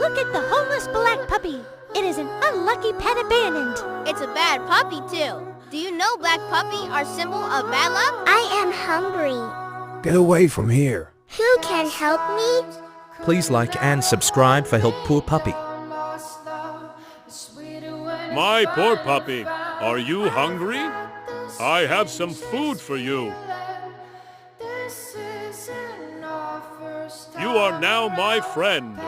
look at the homeless black puppy. It is an unlucky pet abandoned. It's a bad puppy, too. Do you know black puppy are symbol of bad luck? I am hungry. Get away from here. Who can help me? Please like and subscribe for Help Poor Puppy. My poor puppy, are you hungry? I have some food for you. You are now my friend.